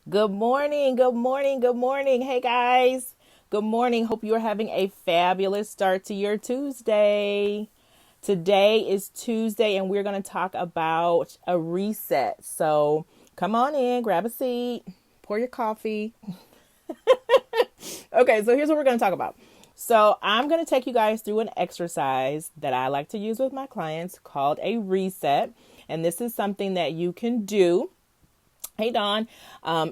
Good morning. Good morning. Good morning. Hey guys. Good morning. Hope you are having a fabulous start to your Tuesday. Today is Tuesday and we're going to talk about a reset. So come on in, grab a seat, pour your coffee. Okay, so here's what we're going to talk about. So I'm going to take you guys through an exercise that I like to use with my clients called a reset. And this is something that you can do. Hey Don,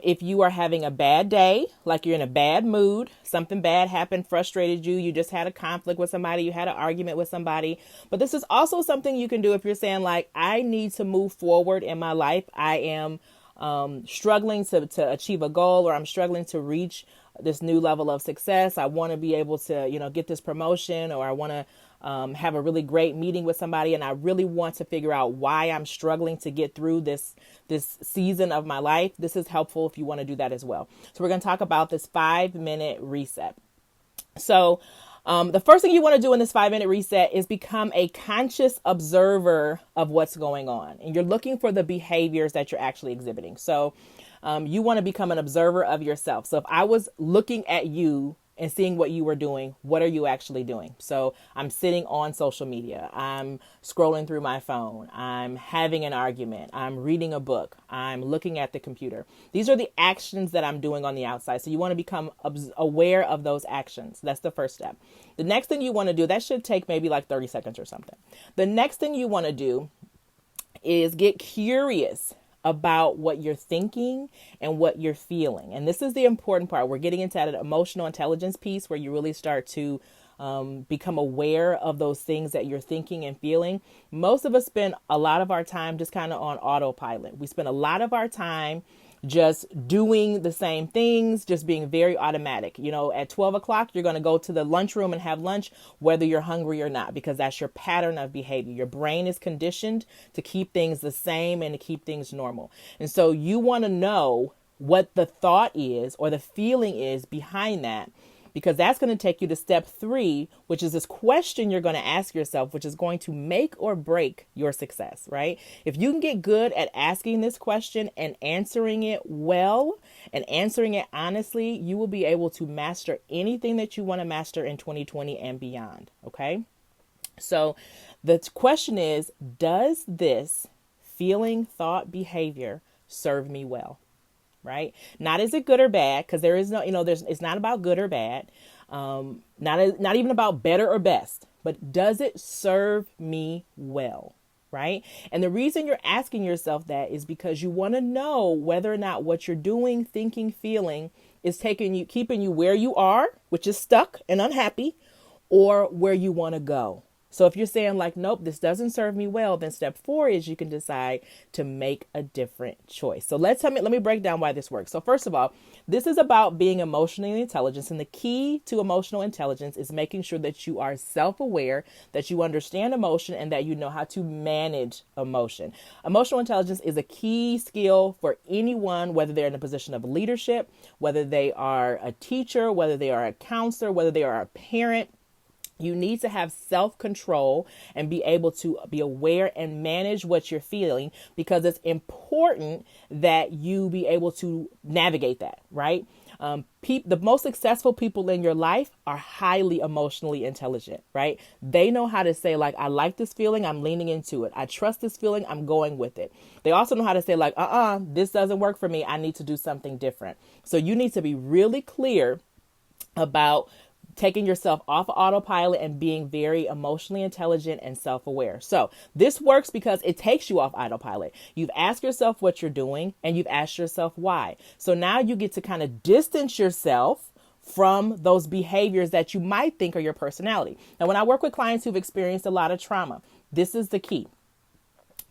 if you are having a bad day, like you're in a bad mood, something bad happened, frustrated you, you just had a conflict with somebody, you had an argument with somebody, but this is also something you can do if you're saying like, I need to move forward in my life. I am struggling to achieve a goal, or I'm struggling to reach this new level of success. I want to be able to, get this promotion, or I want to have a really great meeting with somebody, and I really want to figure out why I'm struggling to get through this season of my life. This is helpful if you want to do that as well. So we're going to talk about this 5-minute reset. So the first thing you want to do in this 5-minute reset is become a conscious observer of what's going on. And you're looking for the behaviors that you're actually exhibiting. So you want to become an observer of yourself. So if I was looking at you and seeing what you were doing, what are you actually doing? So I'm sitting on social media. I'm scrolling through my phone. I'm having an argument. I'm reading a book. I'm looking at the computer. These are the actions that I'm doing on the outside. So you want to become aware of those actions. That's the first step. The next thing you want to do, that should take maybe like 30 seconds or something. The next thing you want to do is get curious about what you're thinking and what you're feeling. And this is the important part. We're getting into that emotional intelligence piece where you really start to become aware of those things that you're thinking and feeling. Most of us spend a lot of our time just kind of on autopilot. We spend a lot of our time just doing the same things, just being very automatic. At 12 o'clock, you're going to go to the lunchroom and have lunch, whether you're hungry or not, because that's your pattern of behavior. Your brain is conditioned to keep things the same and to keep things normal. And so you want to know what the thought is or the feeling is behind that, because that's going to take you to step 3, which is this question you're going to ask yourself, which is going to make or break your success, right? If you can get good at asking this question and answering it well and answering it honestly, you will be able to master anything that you want to master in 2020 and beyond, okay? So the question is, does this feeling, thought, behavior serve me well? Right? Not is it good or bad, because there is no, it's not about good or bad. Not even about better or best, but does it serve me well? Right? And the reason you're asking yourself that is because you want to know whether or not what you're doing, thinking, feeling is keeping you where you are, which is stuck and unhappy, or where you want to go. So if you're saying like, nope, this doesn't serve me well, then step 4 is you can decide to make a different choice. So let me break down why this works. So first of all, this is about being emotionally intelligent. And the key to emotional intelligence is making sure that you are self-aware, that you understand emotion, and that you know how to manage emotion. Emotional intelligence is a key skill for anyone, whether they're in a position of leadership, whether they are a teacher, whether they are a counselor, whether they are a parent. You need to have self-control and be able to be aware and manage what you're feeling, because it's important that you be able to navigate that, right? The most successful people in your life are highly emotionally intelligent, right? They know how to say like, I like this feeling, I'm leaning into it. I trust this feeling, I'm going with it. They also know how to say like, this doesn't work for me, I need to do something different. So you need to be really clear about taking yourself off of autopilot and being very emotionally intelligent and self-aware. So this works because it takes you off autopilot. You've asked yourself what you're doing and you've asked yourself why. So now you get to kind of distance yourself from those behaviors that you might think are your personality. Now, when I work with clients who've experienced a lot of trauma, this is the key.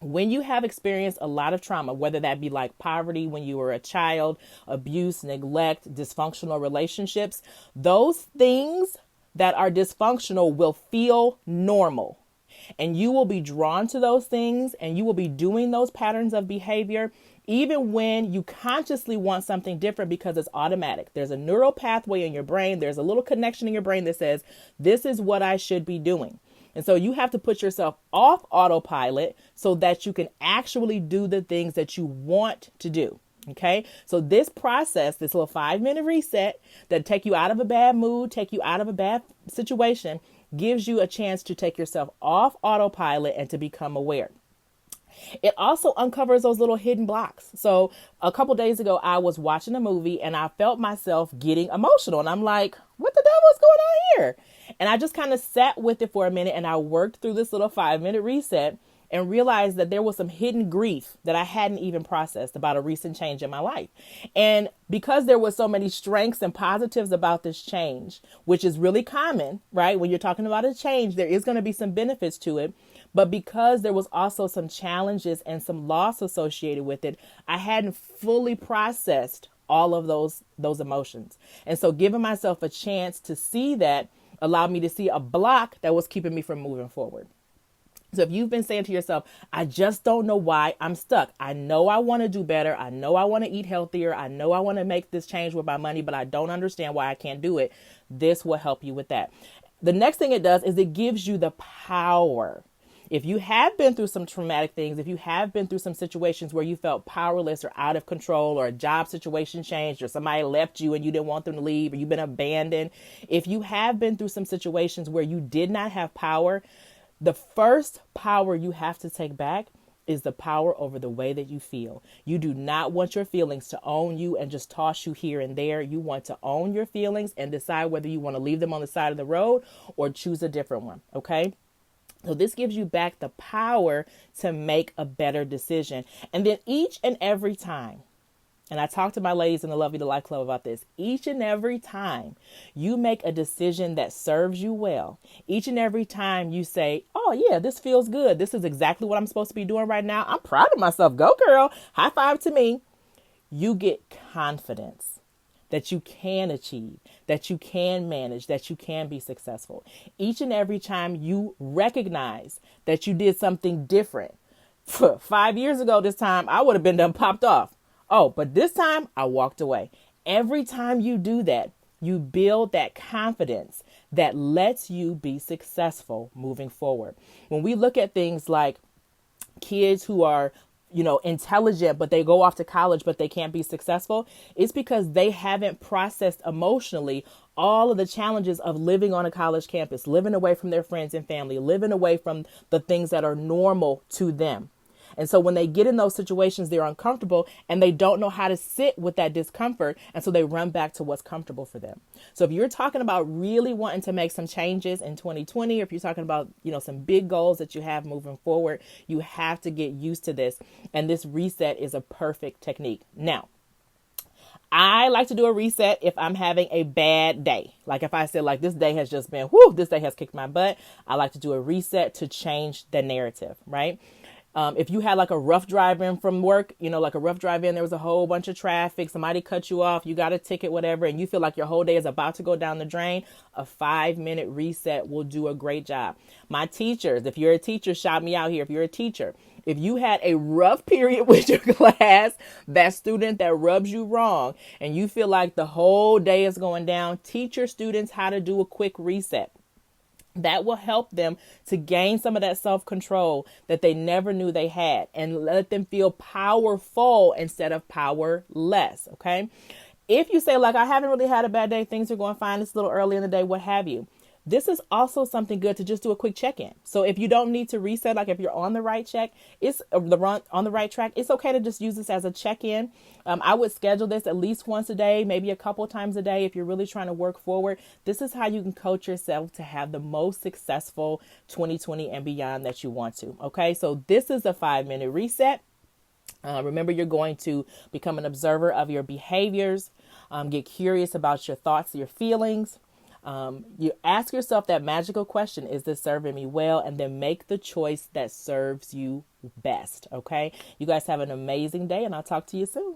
When you have experienced a lot of trauma, whether that be like poverty when you were a child, abuse, neglect, dysfunctional relationships, those things that are dysfunctional will feel normal. And you will be drawn to those things and you will be doing those patterns of behavior even when you consciously want something different, because it's automatic. There's a neural pathway in your brain. There's a little connection in your brain that says, this is what I should be doing. And so you have to put yourself off autopilot so that you can actually do the things that you want to do. Okay, so this process, this little 5-minute reset that take you out of a bad mood, take you out of a bad situation, gives you a chance to take yourself off autopilot and to become aware. It also uncovers those little hidden blocks. So a couple days ago, I was watching a movie and I felt myself getting emotional. And I'm like, what the devil is going on here? And I just kind of sat with it for a minute and I worked through this little 5-minute reset and realized that there was some hidden grief that I hadn't even processed about a recent change in my life. And because there was so many strengths and positives about this change, which is really common, right? When you're talking about a change, there is going to be some benefits to it. But because there was also some challenges and some loss associated with it, I hadn't fully processed all of those emotions. And so giving myself a chance to see that allowed me to see a block that was keeping me from moving forward. So if you've been saying to yourself, I just don't know why I'm stuck. I know I want to do better. I know I want to eat healthier. I know I want to make this change with my money, but I don't understand why I can't do it. This will help you with that. The next thing it does is it gives you the power. If you have been through some traumatic things, if you have been through some situations where you felt powerless or out of control, or a job situation changed, or somebody left you and you didn't want them to leave, or you've been abandoned, if you have been through some situations where you did not have power, the first power you have to take back is the power over the way that you feel. You do not want your feelings to own you and just toss you here and there. You want to own your feelings and decide whether you want to leave them on the side of the road or choose a different one. Okay. So this gives you back the power to make a better decision. And then each and every time, and I talked to my ladies in the Love You to Life Club about this, each and every time you make a decision that serves you well, each and every time you say, oh yeah, this feels good. This is exactly what I'm supposed to be doing right now. I'm proud of myself. Go girl. High five to me. You get confidence that you can achieve, that you can manage, that you can be successful. Each and every time you recognize that you did something different. 5 years ago this time, I would have been done popped off. Oh, but this time I walked away. Every time you do that, you build that confidence that lets you be successful moving forward. When we look at things like kids who are intelligent, but they go off to college, but they can't be successful, it's because they haven't processed emotionally all of the challenges of living on a college campus, living away from their friends and family, living away from the things that are normal to them. And so when they get in those situations, they're uncomfortable and they don't know how to sit with that discomfort. And so they run back to what's comfortable for them. So if you're talking about really wanting to make some changes in 2020, or if you're talking about, some big goals that you have moving forward, you have to get used to this. And this reset is a perfect technique. Now, I like to do a reset if I'm having a bad day. Like if I said like this day has just been, this day has kicked my butt. I like to do a reset to change the narrative, right? If you had like a rough drive in from work, like a rough drive in, there was a whole bunch of traffic, somebody cut you off, you got a ticket, whatever, and you feel like your whole day is about to go down the drain, a 5-minute reset will do a great job. My teachers, if you're a teacher, shout me out here. If you're a teacher, if you had a rough period with your class, that student that rubs you wrong, and you feel like the whole day is going down, teach your students how to do a quick reset. That will help them to gain some of that self-control that they never knew they had, and let them feel powerful instead of powerless. Okay. If you say like, I haven't really had a bad day, things are going fine, it's a little early in the day, what have you. This is also something good to just do a quick check-in. So if you don't need to reset, like if you're on the right track, on the right track, it's okay to just use this as a check-in. I would schedule this at least once a day, maybe a couple times a day if you're really trying to work forward. This is how you can coach yourself to have the most successful 2020 and beyond that you want to. Okay, so this is a 5-minute reset. Remember, you're going to become an observer of your behaviors, get curious about your thoughts, your feelings. You ask yourself that magical question, is this serving me well? And then make the choice that serves you best. Okay. You guys have an amazing day and I'll talk to you soon.